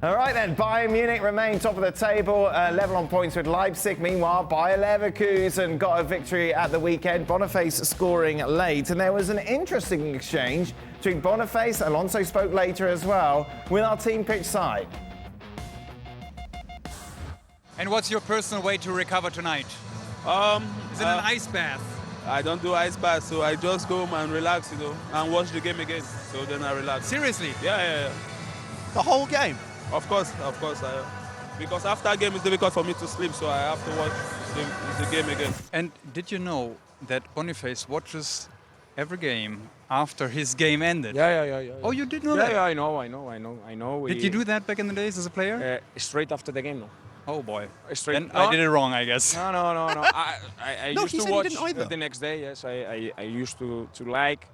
All right then, Bayern Munich remain top of the table, level on points with Leipzig. Meanwhile, Bayer Leverkusen got a victory at the weekend. Boniface scoring late, and there was an interesting exchange between Boniface, Alonso spoke later as well, with our team pitch side. And what's your personal way to recover tonight? Is it an ice bath? I don't do ice baths, so I just go home and relax, and watch the game again. So then I relax. Seriously? Yeah. The whole game? Of course. Because after game it's difficult for me to sleep, so I have to watch the game again. And did you know that Boniface watches every game after his game ended? Yeah. Oh, you did know that? Yeah, I know. Did you do that back in the days as a player? Straight after the game, no. Oh boy. Straight. I did it wrong, I guess. No. I No, used he to said he watch didn't either. the next day. Yes, I used to like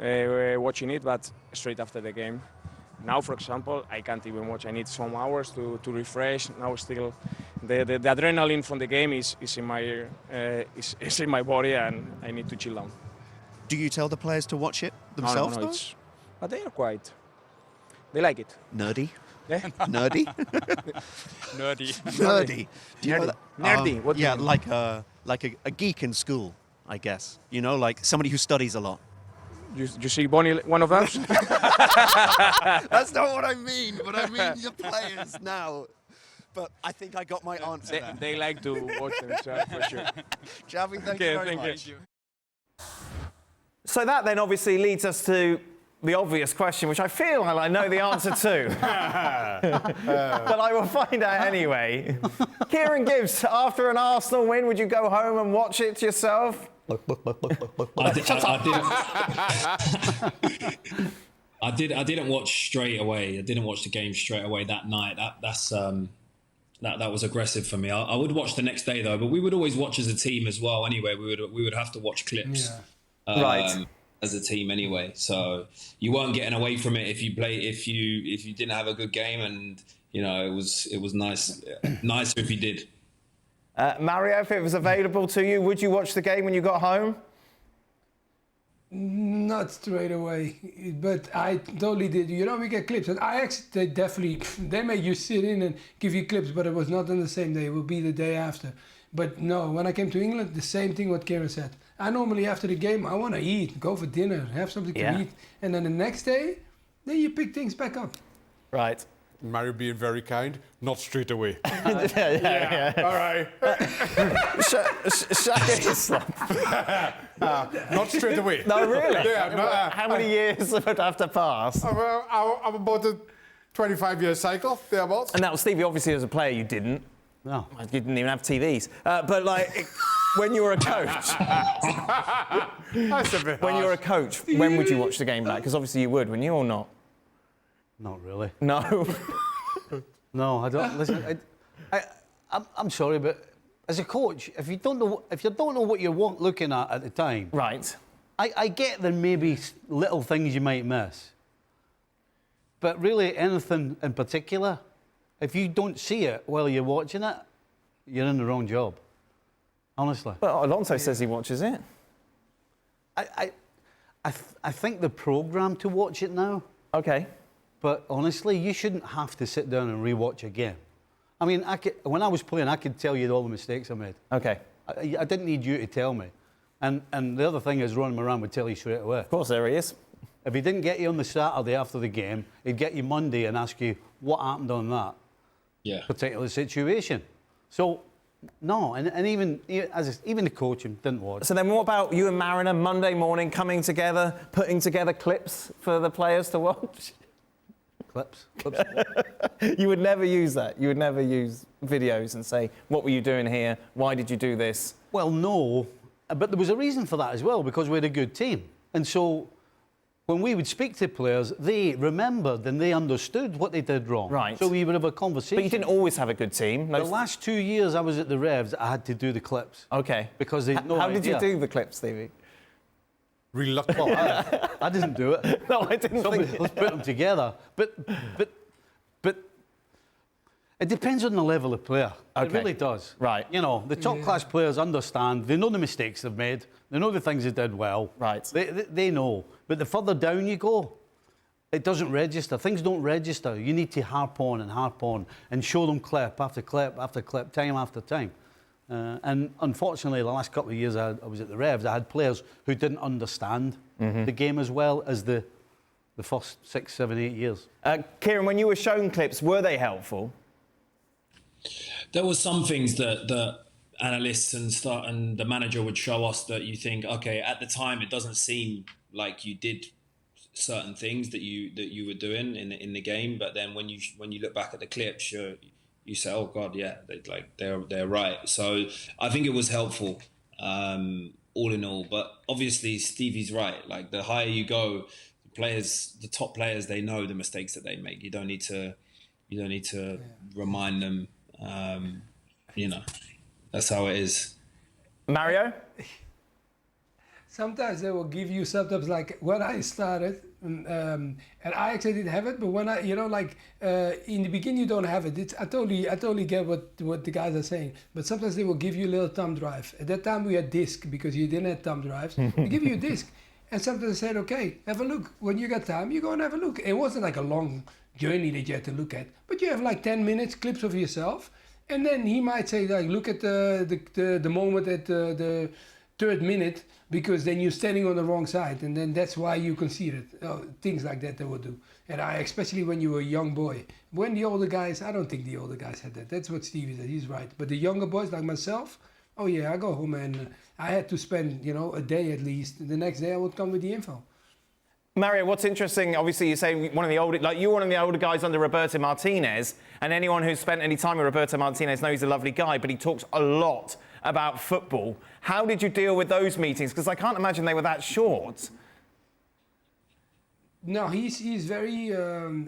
watching it, but straight after the game. Now, for example, I can't even watch. I need some hours to refresh. Now, still, the adrenaline from the game is in my body, and I need to chill down. Do you tell the players to watch it themselves? No, but they are quite. They like it. Nerdy? Yeah. Nerdy? Nerdy. Nerdy. Do you know that? Nerdy. What do you yeah, mean? like a geek in school, I guess. You know, like somebody who studies a lot. You see Bonnie, one of us? That's not what I mean, but I mean the players now. But I think I got my answer there. They like to watch themselves, for sure. Javi, thank you very much. So that then obviously leads us to the obvious question, which I feel like I know the answer to. But I will find out anyway. Kieran Gibbs, after an Arsenal win, would you go home and watch it yourself? I didn't watch straight away. I didn't watch the game straight away that night. That was aggressive for me. I would watch the next day though, but we would always watch as a team as well. Anyway, we would have to watch clips, right, as a team anyway. So you weren't getting away from it if you didn't have a good game, and it was nicer if you did. Mario, if it was available to you, would you watch the game when you got home? Not straight away, but I totally did. We get clips, and I actually they make you sit in and give you clips, but it was not on the same day. It will be the day after. But no, when I came to England, the same thing what Kieran said. I normally after the game, I want to eat, go for dinner, have something to eat, and then the next day, then you pick things back up. Right. Mario being very kind, not straight away. Yeah. All right. Shaka Islam. Not straight away. No, really? Yeah, How many years would have to pass? I'm about a 25-year cycle, thereabouts. And now, Stevie, obviously as a player you didn't. No. You didn't even have TVs. But like, when you were a coach, That's a bit when you were a harsh. coach, when would you watch the game back? Because obviously you would, wouldn't you, or not? Not really. No. No, I don't. Listen, I'm sorry, but as a coach, if you don't know what you're looking at the time, Right. I get there may be little things you might miss, but really anything in particular, if you don't see it while you're watching it, you're in the wrong job. Honestly. Well, Alonso says he watches it. I think the programme to watch it now. Okay. But honestly, you shouldn't have to sit down and rewatch again. I mean, when I was playing, I could tell you all the mistakes I made. Okay. I didn't need you to tell me. And the other thing is, Ron Moran would tell you straight away. Of course, there he is. If he didn't get you on the Saturday after the game, he'd get you Monday and ask you what happened on that particular situation. So, no, and even the coaching didn't watch. So then what about you and Mariner Monday morning coming together, putting together clips for the players to watch? Clips. You would never use that. You would never use videos and say, what were you doing here? Why did you do this? Well, no, but there was a reason for that as well, because we had a good team. And so when we would speak to players, they remembered and they understood what they did wrong. Right. So we would have a conversation. But you didn't always have a good team. The last 2 years I was at the Revs, I had to do the clips. Okay. Because they had no How idea. did you do the clips, Stevie? Reluctant. Well, I didn't do it. No, I didn't Somebody think... else put them together. But it depends on the level of player. Okay. It really does. Right. You know, the top class players understand. They know the mistakes they've made. They know the things they did well. Right. They know. But the further down you go, it doesn't register. Things don't register. You need to harp on and show them clip after clip after clip, time after time. And unfortunately, the last couple of years I was at the Revs, I had players who didn't understand the game as well as the first 6, 7, 8 years. Kieran, when you were shown clips, were they helpful? There were some things that analysts and the manager would show us that you think, okay, at the time it doesn't seem like you did certain things that you were doing in the game, but then when you look back at the clips, you say, oh God, yeah, they're right. So I think it was helpful, all in all. But obviously Stevie's right. Like, the higher you go, the top players, they know the mistakes that they make. You don't need to remind them. That's how it is. Mario? Sometimes they will give you sometimes, like when I started, and I actually didn't have it, but when I, in the beginning you don't have it. I totally get what the guys are saying, but sometimes they will give you a little thumb drive. At that time we had disc because you didn't have thumb drives. They give you a disc, and sometimes they said, okay, have a look. When you got time, you go and have a look. It wasn't like a long journey that you had to look at, but you have like 10 minutes clips of yourself, and then he might say, like, look at the moment at the 3rd minute, because then you're standing on the wrong side, and then that's why you conceded. Things like that they would do. And especially when you were a young boy. When the older guys, I don't think the older guys had that. That's what Stevie said, he's right. But the younger boys like myself, oh yeah, I go home and I had to spend, a day at least. The next day I would come with the info. Mario, what's interesting, obviously you say you're one of the older guys under Roberto Martinez, and anyone who's spent any time with Roberto Martinez knows he's a lovely guy, but he talks a lot about football. How did you deal with those meetings? Because I can't imagine they were that short. No, he's very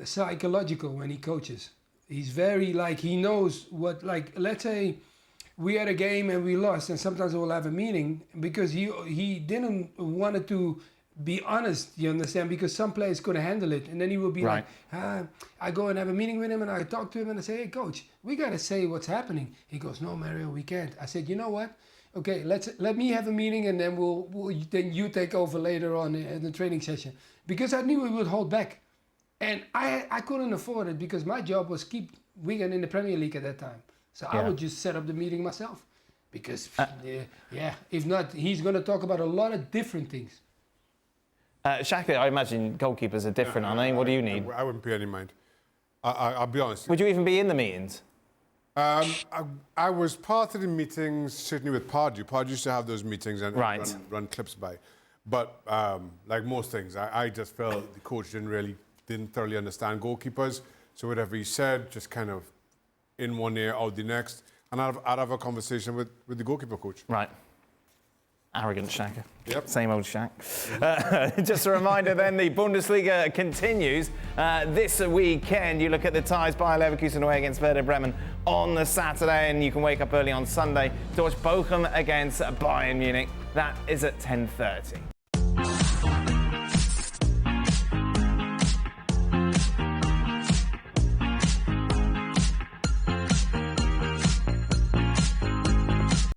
psychological when he coaches. He's very, he knows what, let's say we had a game and we lost, and sometimes we'll have a meeting because he didn't want to be honest, you understand, because some players couldn't handle it, and then he will be right. I go and have a meeting with him and I talk to him and I say, hey coach, we got to say what's happening. He goes, no Mario, we can't. I said, you know what, okay, let me have a meeting, and then then you take over later on in the training session, because I knew we would hold back, and I couldn't afford it because my job was keep Wigan in the Premier League at that time, so I would just set up the meeting myself, because if not, he's going to talk about a lot of different things. Shaka, I imagine goalkeepers are different, aren't they? What do you need? I wouldn't pay any mind. I'll be honest. Would you even be in the meetings? I was part of the meetings, certainly with Pardew. Pardew used to have those meetings and run clips by. But like most things, I just felt the coach didn't thoroughly understand goalkeepers. So whatever he said, just kind of in one ear, out the next. And I'd have a conversation with the goalkeeper coach. Right. Arrogant Shaka. Yep. Same old Shaq. Just a reminder then, the Bundesliga continues. This weekend, you look at the ties, Bayer Leverkusen away against Werder Bremen on the Saturday, and you can wake up early on Sunday to watch Bochum against Bayern Munich. That is at 10:30.